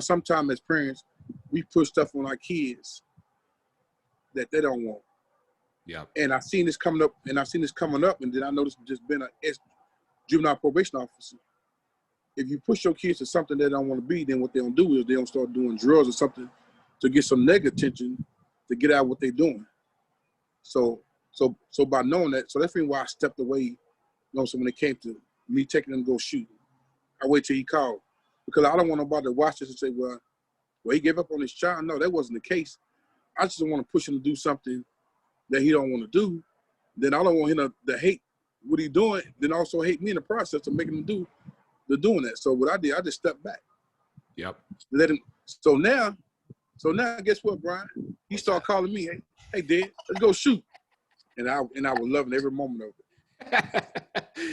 sometimes as parents, we push stuff on our kids that they don't want. Yeah. And I've seen this coming up, and then I noticed just being a juvenile probation officer. If you push your kids to something they don't want to be, then what they don't do is they don't start doing drugs or something to get some negative attention to get out what they're doing. So by knowing that, so that's the reason why I stepped away. So when it came to me taking them to go shoot, I wait till he called, because I don't want nobody to watch this and say, well, he gave up on his child. No, that wasn't the case. I just don't want to push him to do something that he don't want to do. Then I don't want him to hate what he's doing, then also hate me in the process of making him doing that. So what I did, I just stepped back. Yep. Let him. So now, guess what, Brian? He started calling me, hey, Dad, let's go shoot. And I was loving every moment of it.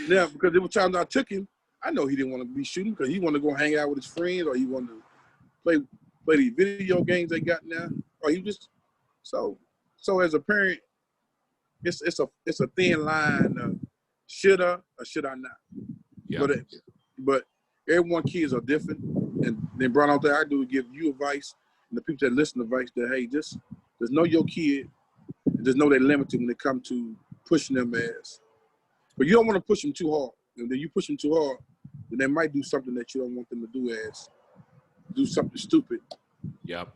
Now, because there were times I took him, I know he didn't want to be shooting because he wanted to go hang out with his friends, or he wanted to play these video games they got now, or he just so as a parent, it's a thin line of should I or should I not? Yeah. But everyone kids are different, and then Brian, out there I do give you advice and the people that listen advice that hey, just know your kid, just know they're limited when it comes to pushing them as. But you don't want to push them too hard. And then you push them too hard, then they might do something that you don't want them to do something stupid. Yep.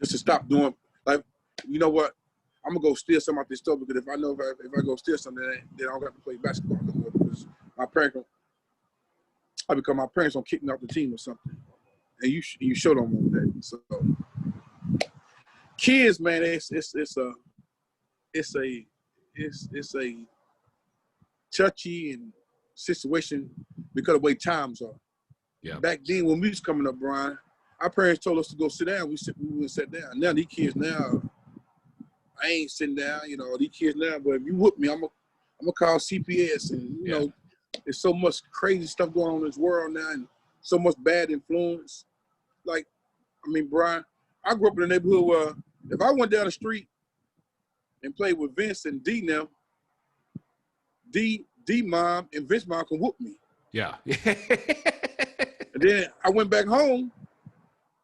Just to stop doing, like, you know what? I'm gonna go steal something out this store because if I know if I go steal something, then I don't have to play basketball no more because my parents don't kick me off the team or something. And you sure don't want that. So kids, man, it's a touchy and situation because of the way times are. Yeah. Back then when we was coming up, Brian, our parents told us to go sit down. We went and sat down. Now these kids now, I ain't sitting down. You know, these kids now. But if you whoop me, I'm gonna call CPS. And you know, there's so much crazy stuff going on in this world now, and so much bad influence. Like, I mean, Brian, I grew up in a neighborhood where if I went down the street and played with Vince and D now, D mom and Vince mom can whoop me. Yeah. And then I went back home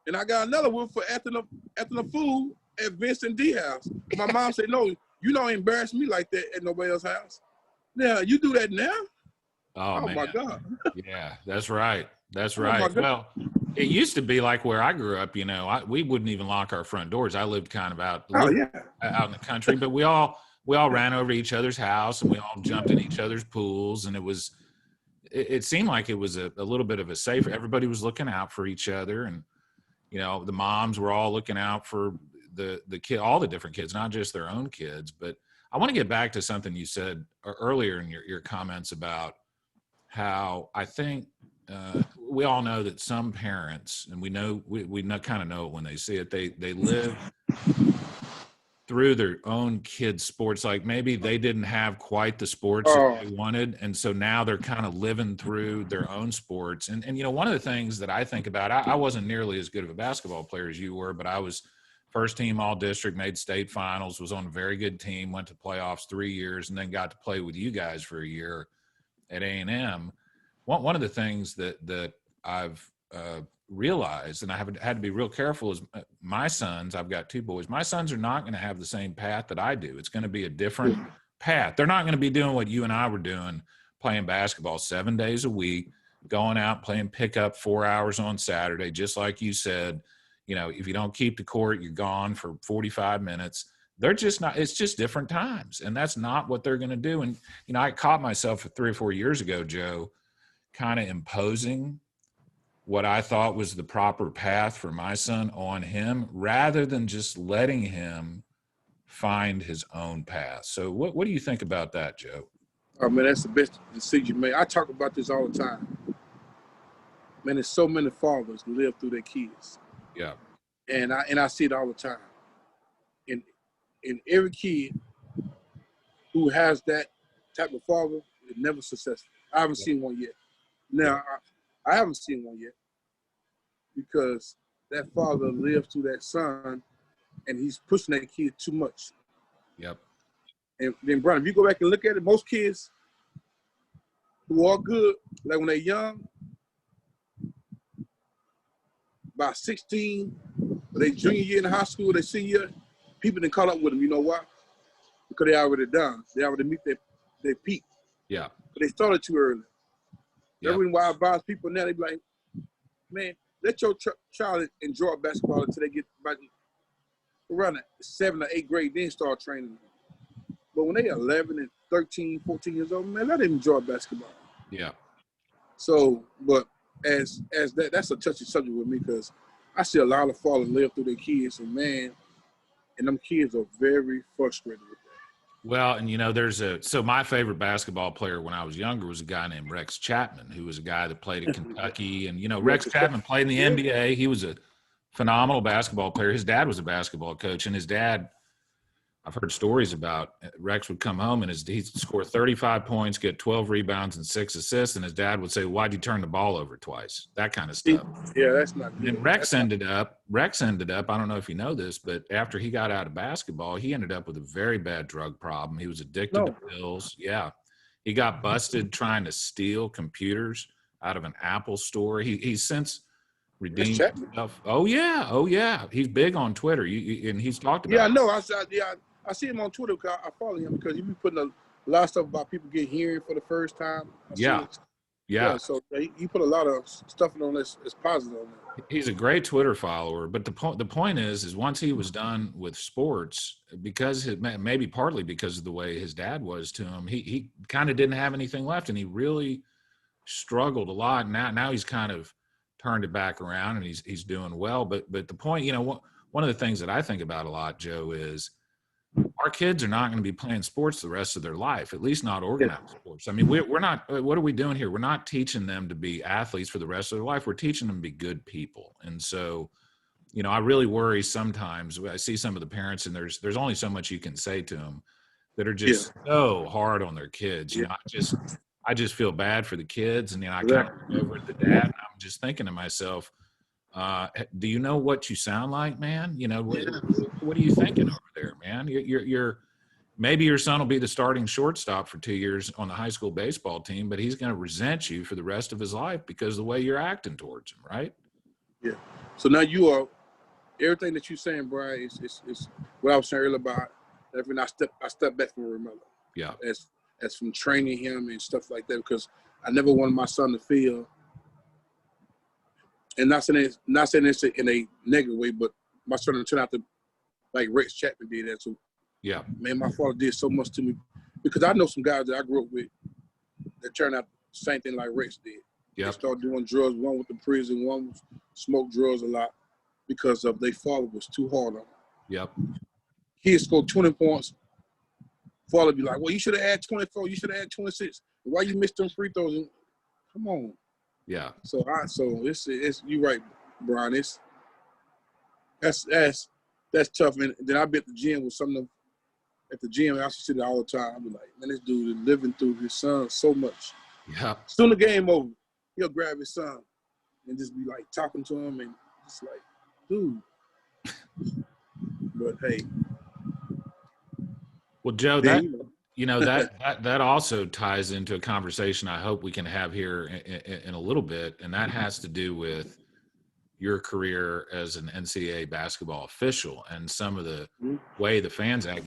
and I got another whoop for acting a fool at Vince and D house. My mom said, no, you don't embarrass me like that at nobody else's house. Now, you do that now? Oh man. My God. Yeah, that's right. That's right. Well, it used to be like where I grew up, you know, we wouldn't even lock our front doors. I lived kind of out in the country, but we all ran over to each other's house and we all jumped in each other's pools. And it seemed like it was a little bit of a safer, everybody was looking out for each other. And, you know, the moms were all looking out for the kid, all the different kids, not just their own kids. But I want to get back to something you said earlier in your comments about how I think we all know that some parents, and we kind of know it when they see it, they live through their own kids' sports. Like maybe they didn't have quite the sports that they wanted. And so now they're kind of living through their own sports. And you know, one of the things that I think about, I wasn't nearly as good of a basketball player as you were, but I was first team all district, made state finals, was on a very good team, went to playoffs 3 years, and then got to play with you guys for a year at A&M. One of the things that I've realized, and I have had to be real careful, is my sons, I've got 2 boys, my sons are not going to have the same path that I do. It's going to be a different path. They're not going to be doing what you and I were doing, playing basketball 7 days a week, going out, playing pickup 4 hours on Saturday, just like you said. You know, if you don't keep the court, you're gone for 45 minutes. They're just not, it's just different times. And that's not what they're going to do. And, you know, I caught myself 3 or 4 years ago, Joe, kind of imposing what I thought was the proper path for my son on him, rather than just letting him find his own path. So what do you think about that, Joe? Oh, man, that's the best decision you made. I talk about this all the time. Man, there's so many fathers who live through their kids. Yeah. And I see it all the time. And every kid who has that type of father is never successful. I haven't seen one yet. Now, I haven't seen one yet because that father lives through that son and he's pushing that kid too much. Yep. And then, Brian, if you go back and look at it, most kids who are good, like when they're young, by 16, they junior year in high school, they senior, people didn't caught up with them. You know why? Because they already done. They already meet their peak. Yeah. But they started too early. Yep. That's why I advise people now, they be like, man, let your child enjoy basketball until they get around the 7th or 8th grade, then start training them. But when they 11 and 13, 14 years old, man, let them enjoy basketball. Yeah. So, but as that's a touchy subject with me because I see a lot of fathers live through their kids, and man, and them kids are very frustrated with that. Well, and so my favorite basketball player when I was younger was a guy named Rex Chapman, who was a guy that played at Kentucky. And, Rex Chapman played in the NBA. He was a phenomenal basketball player. His dad was a basketball coach, and his dad, I've heard stories about Rex would come home and he'd score 35 points, get 12 rebounds and 6 assists. And his dad would say, why'd you turn the ball over twice? That kind of stuff. Yeah, that's not good. And Rex ended up, I don't know if you know this, but after he got out of basketball, he ended up with a very bad drug problem. He was addicted to pills. Yeah. He got busted trying to steal computers out of an Apple store. He's since redeemed himself. Oh yeah. He's big on Twitter. And he's talked about I know. I see him on Twitter because I follow him because he be putting a lot of stuff about people getting hearing for the first time. Yeah. So he put a lot of stuff on this. It's positive on that. He's a great Twitter follower, but the point is once he was done with sports, because maybe partly because of the way his dad was to him, he kind of didn't have anything left, and he really struggled a lot. Now he's kind of turned it back around, and he's doing well. But the point, one of the things that I think about a lot, Joe, is our kids are not going to be playing sports the rest of their life, at least not organized sports. I mean, we're not, what are we doing here? We're not teaching them to be athletes for the rest of their life. We're teaching them to be good people. And so, I really worry sometimes. I see some of the parents, and there's only so much you can say to them that are just so hard on their kids. I just feel bad for the kids. And, I kind of look over at the dad, and I'm just thinking to myself, do you know what you sound like, man? What are you thinking over there, man? You're maybe your son will be the starting shortstop for 2 years on the high school baseball team, but he's going to resent you for the rest of his life because of the way you're acting towards him, right? Yeah. So now you are everything that you're saying, Brian. Is what I was saying earlier about. When I step back from Ramella. Yeah. As from training him and stuff like that, because I never wanted my son to feel. And not saying this in a negative way, but my son turned out to like Rex Chapman did that. So, man, my father did so much to me because I know some guys that I grew up with that turned out the same thing like Rex did. They started doing drugs. One with the prison, one smoked drugs a lot because of their father was too hard on them. Yep. Kids scored 20 points. Father be like, well, you should have had 24. You should have had 26. Why you missed them free throws? Come on. Yeah. So it's you right, Brian. That's tough. And then I be at the gym with some of them at the gym. I used to sit there all the time. I be like, man, this dude is living through his son so much. Yeah. Soon the game over, he'll grab his son and just be like talking to him and just like, dude. But hey. Well, Joe, that also ties into a conversation I hope we can have here in a little bit, and that has to do with your career as an NCAA basketball official and some of the way the fans act.